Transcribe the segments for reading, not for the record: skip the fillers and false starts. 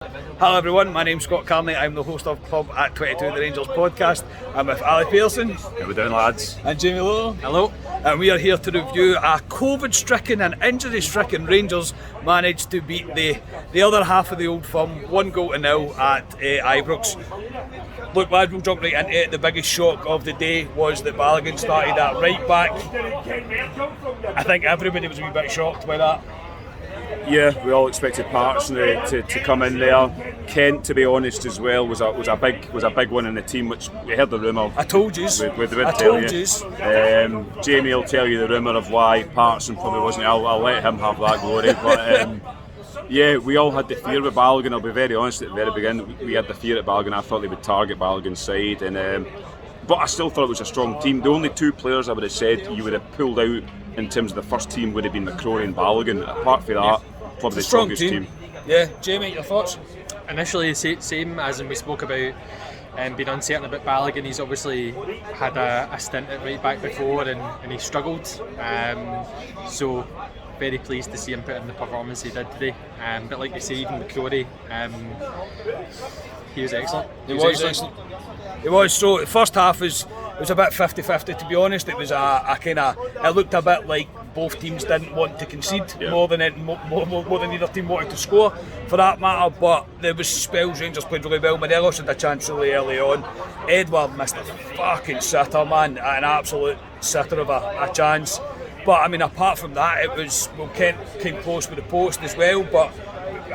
Hello everyone, my name's Scott Carney. I'm the host of Club at 22 The Rangers podcast. I'm with Ali Pearson. How we doing, lads? And Jamie Lowe. Hello. And we are here to review a COVID-stricken and injury-stricken Rangers managed to beat the other half of the Old Firm 1-0 at Ibrox. Look lads, we'll jump right into it. The biggest shock of the day was that Balogun started at right back. I think everybody was a wee bit shocked by that. Yeah, we all expected Patterson to come in there. Kent, to be honest, as well was a big one in the team, which we heard the rumour. I told you. I told you. Jamie will tell you the rumour of why Patterson probably wasn't. I'll let him have that glory. But yeah, we all had the fear with Balogun. I'll be very honest. At the very beginning, we had the fear at Balogun. I thought they would target Balogun's side, but I still thought it was a strong team. The only two players I would have said you would have pulled out in terms of the first team would have been McRorie and Balogun. Apart from that, probably the strongest team. Yeah, Jamie, your thoughts? Initially, same as we spoke about being uncertain about Balogun. He's obviously had a stint at right back before and he struggled. So very pleased to see him put in the performance he did today. But like you say, even McRorie, he was excellent. He was excellent. It was. So the first half was a bit 50-50 to be honest. It was a kind of, it looked a bit like both teams didn't want to concede more than either team wanted to score for that matter, but there was spells Rangers played really well. Morelos had a chance really early on. Edward missed a fucking sitter, man, an absolute sitter of a chance. But I mean, apart from that, it was, well, Kent came close with the post as well, but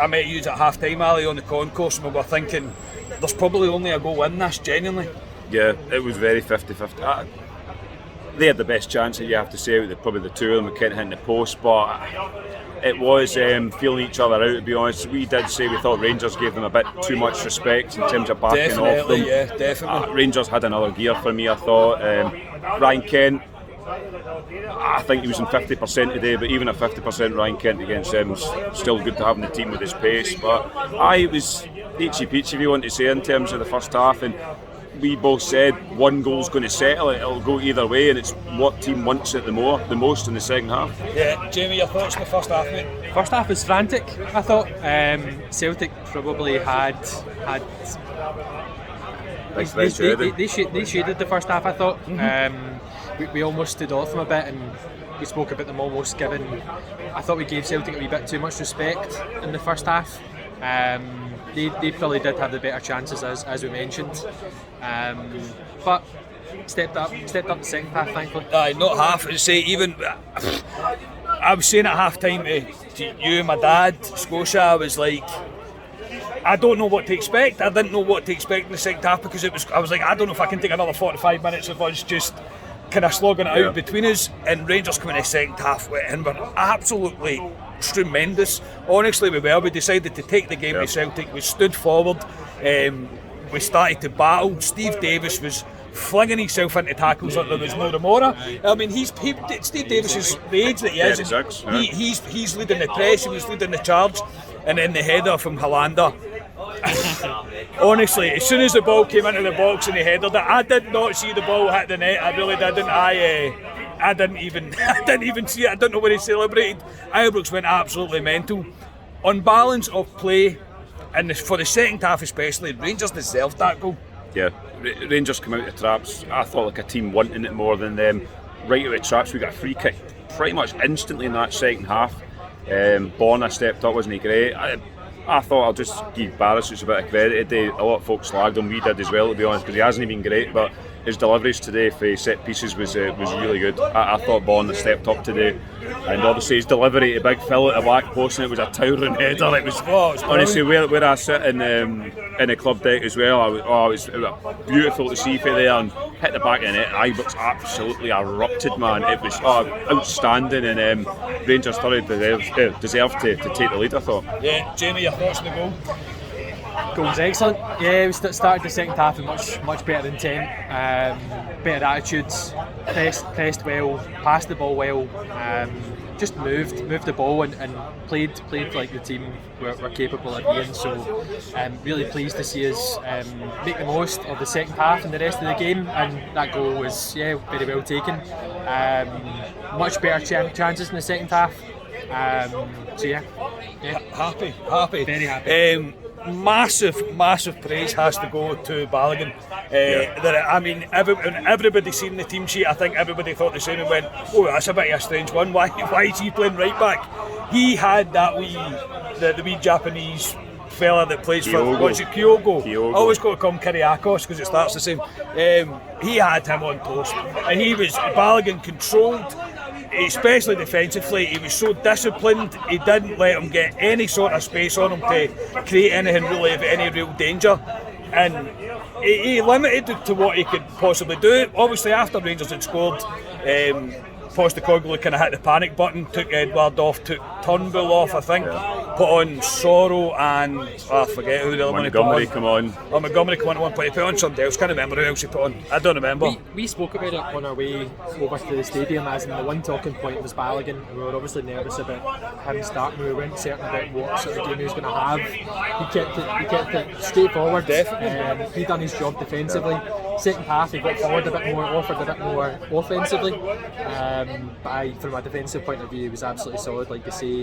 I met you at half time, Ali, on the concourse, and we were thinking there's probably only a goal in this, genuinely. Yeah, it was very 50-50. They had the best chance, you have to say, probably the two of them, with Kent hitting the post, but it was feeling each other out, to be honest. We did say we thought Rangers gave them a bit too much respect in terms of backing off them. Yeah, definitely. Rangers had another gear for me, I thought. Ryan Kent, I think he was in 50% today, but even at 50% Ryan Kent against him was still good to have in the team with his pace. But it was peachy peachy, if you want to say, in terms of the first half. And we both said one goal's going to settle it, it'll go either way, and it's what team wants it the most in the second half. Yeah, Jamie, your thoughts on the first half, mate? First half was frantic, I thought. Celtic probably had they shaded the first half, I thought. We almost stood off them a bit, and we spoke about them almost giving. I thought we gave Celtic a wee bit too much respect in the first half. They probably did have the better chances, as we mentioned, but stepped up the second half, thankfully. Not half. I say, even I was saying at half time to you, my dad, Scotia, I was like, I don't know what to expect. I didn't know what to expect in the second half because I was like, I don't know if I can take another 45 minutes of us just kind of slogging it out between us. And Rangers coming in the second half and were absolutely tremendous. Honestly, we decided to take the game to Celtic. We stood forward. We started to battle. Steve Davis was flinging himself into tackles like there was no tomorrow. I mean, Steve Davis is the age that he is. He's leading the press. He was leading the charge, and then the header from Hollander. Honestly, as soon as the ball came into the box and he headed it, I did not see the ball hit the net. I really didn't. I didn't even see it. I don't know when he celebrated. Ibrox went absolutely mental. On balance of play, and for the second half especially, Rangers deserved that goal. Yeah, Rangers come out of the traps. I thought like a team wanting it more than them. Right out of the traps, we got a free kick pretty much instantly in that second half. Bonner stepped up, wasn't he great? I thought I'll just give Barisic a bit of credit today. A lot of folks slagged him, we did as well, to be honest, because he hasn't been great, but his deliveries today for set pieces was really good. I thought Bonner stepped up today, and obviously his delivery to Big Phil at the back post, and it was a towering header. It was honestly where I sit in the club deck as well. It was beautiful to see for there and hit the back of the net. Ibrox absolutely erupted, man. It was outstanding, and Rangers thoroughly deserved to take the lead, I thought. Yeah, Jamie, your thoughts on the goal? Goal was excellent. Yeah, we started the second half with much better intent, better attitudes, pressed well, passed the ball well, just moved the ball and played like the team we're capable of being. So really pleased to see us make the most of the second half and the rest of the game, and that goal was very well taken. Much better chances in the second half. So yeah. Happy. Very happy. massive praise has to go to Balogun. I mean, everybody seen the team sheet. I think everybody thought the same and went, "Oh, that's a bit of a strange one. Why is he playing right back?" He had that the wee Japanese fella that plays for Kyogo. I always got to call him Kyriakos because it starts the same. He had him on post, and Balogun controlled, especially defensively. He was so disciplined. He didn't let him get any sort of space on him to create anything really of any real danger, and he limited it to what he could possibly do. Obviously, after Rangers had scored, Postecoglou kind of hit the panic button, took Edward off, took Turnbull off, I think, put on Sorrow and I forget who the other one he put on. Montgomery come on at one point. He put on somebody else. Can't remember who else he put on. I don't remember. We spoke about it on our way over to the stadium, as in the one talking point was Balogun, and we were obviously nervous about him starting. We weren't certain about what sort of game he was going to have. He kept it straightforward. Definitely. He done his job defensively. Second half he got forward a bit more, offered a bit more offensively. But from a defensive point of view, he was absolutely solid, like you say.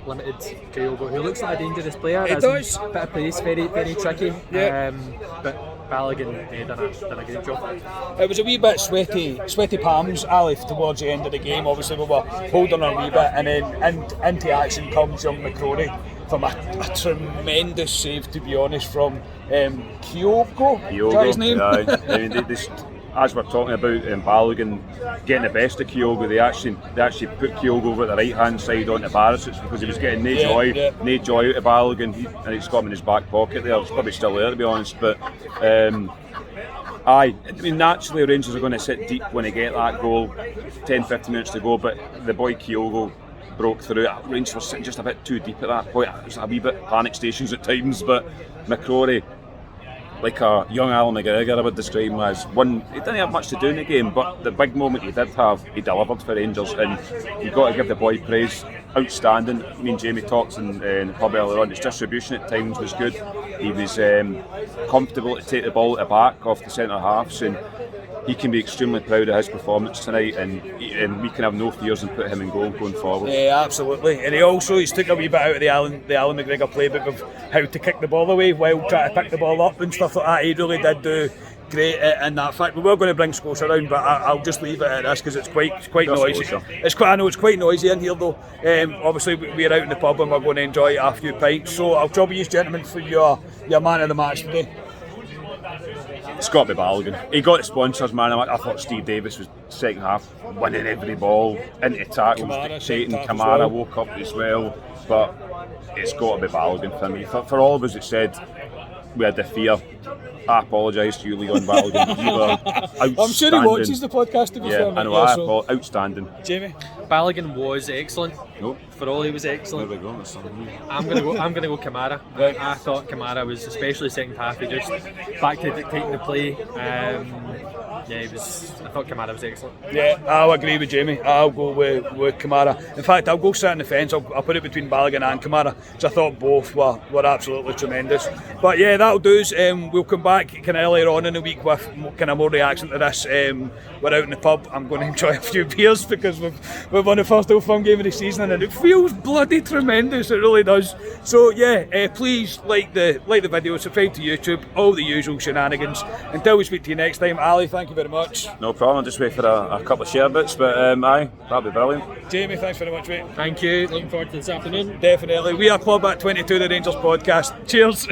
Limited Kyogo, who looks like a dangerous player. It does. Bit of pace, very tricky. Yeah. But Balogun done a great job. It was a wee bit sweaty palms, Ali, towards the end of the game. Obviously, we were holding on a wee bit, and then into action comes young McRorie from a tremendous save, to be honest, from Kyogo. Is that his name? I mean, as we're talking about Balogun getting the best of Kyogo, they actually put Kyogo over at the right hand side onto Barisic because he was getting no joy out of Balogun, and he's got him in his back pocket there. It's probably still there, to be honest. But I mean, naturally Rangers are going to sit deep when they get that goal, 10-15 minutes to go. But the boy Kyogo broke through. Rangers were sitting just a bit too deep at that point. It was a wee bit panic stations at times, but McRorie, like a young Alan McGregor, I would describe him as one. He didn't have much to do in the game, but the big moment he did have, he delivered for Rangers, and you've got to give the boy praise. Outstanding. I mean, Jamie talked in the pub earlier on, his distribution at times was good. He was comfortable to take the ball at the back off the centre halves, and he can be extremely proud of his performance tonight, and we can have no fears and put him in goal going forward. Yeah, absolutely. And he's took a wee bit out of the Alan McGregor playbook of how to kick the ball away while trying to pick the ball up and stuff like that. He really did do great in that fact. We were going to bring Scotia around, but I'll just leave it at this because it's quite noisy. I know it's quite noisy in here though. Obviously we're out in the pub and we're going to enjoy a few pints. So I'll trouble you gentlemen for your man of the match today. It's got to be Balogun. He got the sponsors, man. I thought Steve Davis was second half winning every ball, into tackles, dictating. Kamara woke up as well, but it's got to be Balogun for me. For all of us that said we had the fear, I apologise to you, Leon Balogun. You were outstanding. I'm sure he watches the podcast, to be fair. I know, outstanding. Jamie? Balogun was excellent. Nope. For all he was excellent. There we go. I'm gonna go Kamara. Right. I thought Kamara was, especially second half, he just back to dictating the play. I thought Kamara was excellent. Yeah, I'll agree with Jamie. I'll go with Kamara. In fact, I'll go sit on the fence. I'll put it between Balogun and Kamara, because I thought both were absolutely tremendous. But yeah, that'll do us. We'll come back kind of earlier on in the week with kind of more reaction to this. We're out in the pub. I'm going to enjoy a few beers because we've won the first Old Firm game of the season, and it feels bloody tremendous. It really does. So yeah, please like the video, subscribe to YouTube, all the usual shenanigans. Until we speak to you next time, Ali, thank you very much. No problem. I'll just wait for a couple of share bits, but that'll be brilliant. Jamie, thanks very much, mate. Thank you. Looking forward to this afternoon. Definitely. We are Club at 22, the Rangers podcast. Cheers.